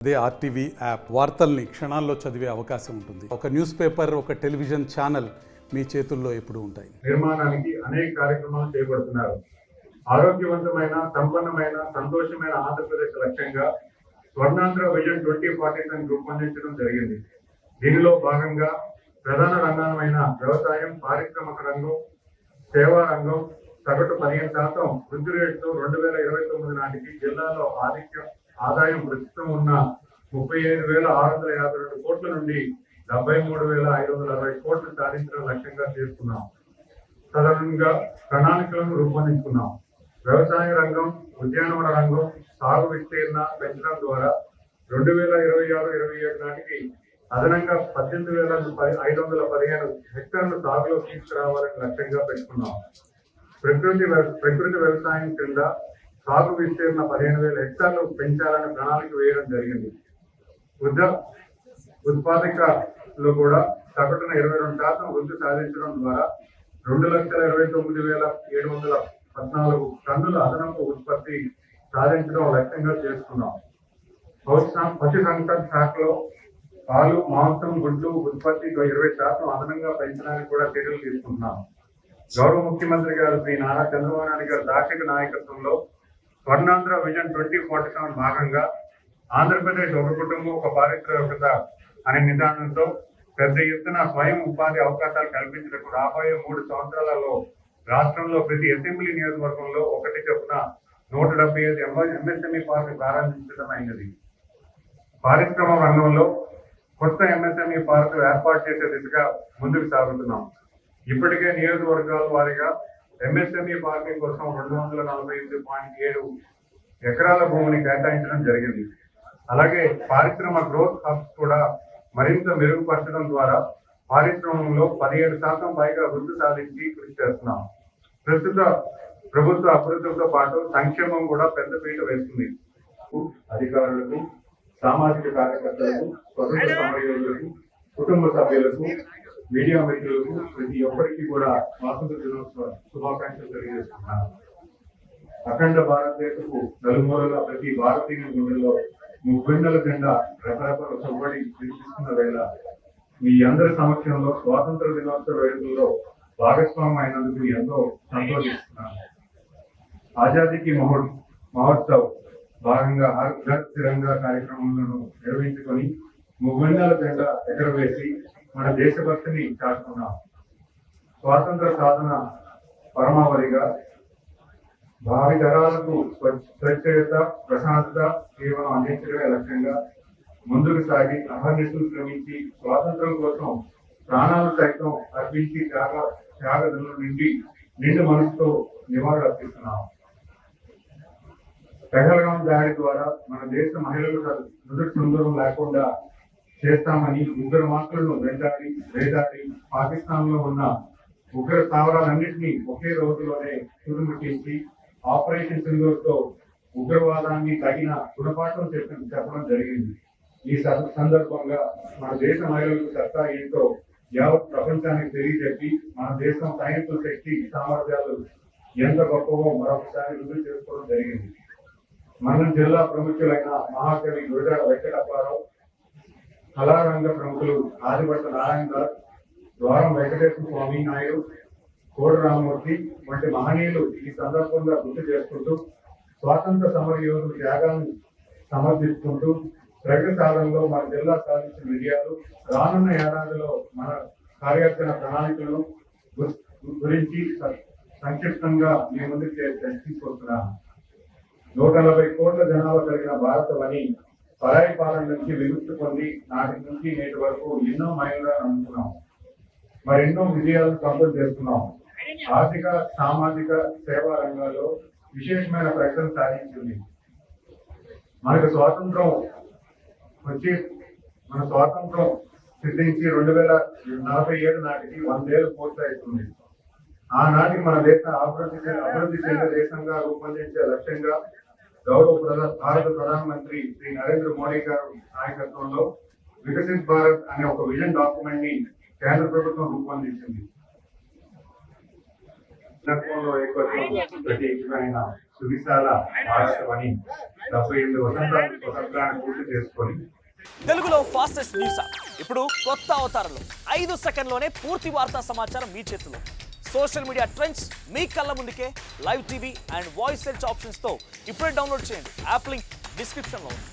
అదే RTV app వార్తల్ని క్షణాల్లో చదివే అవకాశం ఉంటుంది. ఒక న్యూస్ పేపర్, ఒక టెలివిజన్ ఛానల్ మీ చేతుల్లో ఎప్పుడూ ఉంటాయి. నిర్మాణానికి అనేక కార్యక్రమాలు చేపడుతున్నారు. ఆరోగ్యవంతమైన, సంపన్నమైన, సంతోషమైన ఆంధ్రప్రదేశ్ లక్ష్యంగా స్వర్ణాంధ్ర విజన్ 2047 రూపొందించడం జరిగింది. దీనిలో భాగంగా ప్రధాన రంగాలైన వ్యవసాయం, పారిశ్రామిక రంగం, సేవా రంగం సగటు 15% వృద్ధి రేటుతో 2029 నాటికి జిల్లాలో ఆదాయం ప్రస్తుతం ఉన్న 35,652 కోట్ల నుండి 73,560 కోట్లు సాధించడం లక్ష్యంగా చేసుకున్నాం. తదనుగుణంగా ప్రణాళికలను రూపొందించుకున్నాం. వ్యవసాయ రంగం, ఉద్యానవన రంగం సాగు విస్తీర్ణ పెంచడం ద్వారా 2026-27 నాటికి అదనంగా 18,515 హెక్టార్లు సాగులో తీసుకురావాలని లక్ష్యంగా పెట్టుకున్నాం. ప్రకృతి వ్యవసాయం కింద సాగు విస్తీర్ణ 15,000 హెక్టార్లు పెంచాలని ప్రణాళిక వేయడం జరిగింది. ఉత్పాదకలో కూడా సగటున 22% వృద్ధి సాధించడం ద్వారా 2,29,714 టన్నుల అదనపు ఉత్పత్తి సాధించడం లక్ష్యంగా చేసుకున్నాం. పశు సంపద శాఖలో పాలు, మాంసం, గుడ్లు ఉత్పత్తి 20% అదనంగా పెంచడానికి కూడా చర్యలు తీసుకుంటున్నాం. గౌరవ ముఖ్యమంత్రి గారు శ్రీ నారా చంద్రబాబు నాయుడు గారి దార్శనిక నాయకత్వంలో స్వర్ణాంధ్ర విజన్ 2047 భాగంగా ఆంధ్రప్రదేశ్ ఒక కుటుంబం ఒక పారిశ్రామికత అనే నిదానంతో పెద్ద ఎత్తున స్వయం ఉపాధి అవకాశాలు కల్పించడానికి రాబోయే 3 సంవత్సరాలలో రాష్ట్రంలో ప్రతి అసెంబ్లీ నియోజకవర్గంలో ఒకటి చొప్పున 175 ఎంఎస్ఎంఈ పార్క్ ప్రారంభించడం అయినది. పారిశ్రామిక రంగంలో కొత్త ఎంఎస్ఎంఈ పార్క్ ఏర్పాటు చేసే దిశగా ముందుకు సాగుతున్నాం. ఇప్పటికే నియోజకవర్గాల వారీగా ఎంఎస్ఎంఈ పార్కింగ్ కోసం 248.7 ఎకరాల భూమిని కేటాయించడం జరిగింది. అలాగే పారిశ్రామిక గ్రోత్ హబ్స్ కూడా మరింత మెరుగుపరచడం ద్వారా పారిశ్రామికంలో 17% పైగా వృద్ధి సాధించి కృషి చేస్తున్నాం. ప్రస్తుత ప్రభుత్వ అభివృద్ధితో పాటు సంక్షేమం కూడా పెద్దపీట వేస్తుంది. అధికారులకు, సామాజిక కార్యకర్తలకు, స్వతంత్ర సమరయోధులకు, కుటుంబ సభ్యులకు, మీడియా మిత్రులకు ప్రతి ఒక్కరికి కూడా స్వాతంత్ర దినోత్సవ శుభాకాంక్షలు తెలియజేస్తున్నాను. అఖండ భారతదేశపు నలుమూలల ప్రతి భారతీయ గుండెల్లో ముగ్గున్నెల జెండా రెపరెపలు సవ్వడి వినిపిస్తున్న వేళ మీ అందరి సమక్షంలో స్వాతంత్ర దినోత్సవ వేడుకల్లో భాగస్వామ్యం అయినందుకు ఎంతో సంతోషిస్తున్నాను. ఆజాదీకి మహోత్సవ్ భాగంగా హర్ ఘర్ తిరంగా కార్యక్రమాలను నిర్వహించుకొని ముగ్గున్నెల జెండా ఎగరవేసి మన దేశభక్తిని చాటుకున్నాం. స్వాతంత్ర సాధన పరమావధిగా భావి తరాలకు స్వచ్ఛత, ప్రశాంతత, జీవనం అందించడమే లక్ష్యంగా ముందుకు సాగి అహర్నిశలు శ్రమించి స్వాతంత్రం కోసం ప్రాణాలు సైతం అర్పించి త్యాగదుల నుండి నిండు మనసుతో నివాళులు అర్పిస్తున్నాం. పెహల్గాం దాడి ద్వారా మన దేశ మహిళలు నుదుటి సుందరం లేకుండా చేస్తామని ఉగ్రవాదులను వేటాడి పాకిస్తాన్ లో ఉన్న ఉగ్ర స్థావరాలన్నింటినీ ఒకే రోజులోనే చురుముట్టించి ఆపరేషన్ సింధూర్తో ఉగ్రవాదాన్ని తగిన గుణపాఠం చెప్పడం జరిగింది. ఈ సందర్భంగా మన దేశ మహిళలకు సత్తా ఏంటో యావత్ ప్రపంచానికి తెలియజెప్పి మన దేశం సైనికుల శక్తి సామర్థ్యాలు ఎంత గొప్పవో మరొకసారి రుజువు చేసుకోవడం జరిగింది. మన జిల్లా ప్రముఖులైన మహాకవి గురజాడ వెంకటప్పారావు, కళారంగ ప్రముఖులు ఆదిభట్ట నారాయణ దాస్, ద్వారం వెంకటేశ్వర స్వామి నాయుడు, కోడి రామమూర్తి వంటి మహనీయులు ఈ సందర్భంగా గుర్తు చేసుకుంటూ స్వాతంత్ర సమర యోధుల త్యాగాలను సమర్థించుకుంటూ ప్రగతి సాధనలో మన జిల్లా సాధించిన విజయాలు, రానున్న ఏడాదిలో మన కార్యాచరణ ప్రణాళికలను గురించి సంక్షిప్తంగా మీ ముందుకు చర్చించుకుంటున్నాను. 140 కోట్ల జనాభా కలిగిన భారతవని పరాయి పాలన నుంచి విముక్తి పొంది నాటి నుంచి నేటి వరకు ఎన్నో మైలురాళ్ళు అందుకున్నాం. మరెన్నో విజయాలను సొంతం చేసుకున్నాం. ఆర్థిక, సామాజిక, సేవా రంగాల్లో విశేషమైన ప్రకటన సాధించింది. మనకు స్వాతంత్రం సిద్ధించి 2047 నాటికి 100 ఏళ్ళు పూర్తవుతుంది. ఆనాటికి మన దేశ అభివృద్ధి చెందే దేశంగా రూపొందించే లక్ష్యంగా గౌరవ భారత ప్రధానమంత్రి శ్రీ నరేంద్ర మోడీ గారు నాయకత్వంలో వికసిత్ భారత్ అనే ఒక విజన్ డాక్యుమెంట్ ని కేంద్ర ప్రభుత్వం రూపొందించింది. దినత్వంలో ఏకత్వం ప్రత్యేకమైన సువిశాల భారతం అని 78 వసంతాలు స్వతంత్రాన్ని పూర్తి చేసుకొని తెలుగులో ఫాస్టెస్ట్ న్యూస్ యాప్ ఇప్పుడు కొత్త అవతారంలో 5 సెకండ్లోనే పూర్తి వార్తా సమాచారం మీ చేతిలో. సోషల్ మీడియా ట్రెండ్స్ మీ కళ్ళ ముందుకే live TV and voice search ఆప్షన్స్తో ఇప్పుడే డౌన్లోడ్ చేయండి. యాప్ లింక్ డిస్క్రిప్షన్లో ఉంది.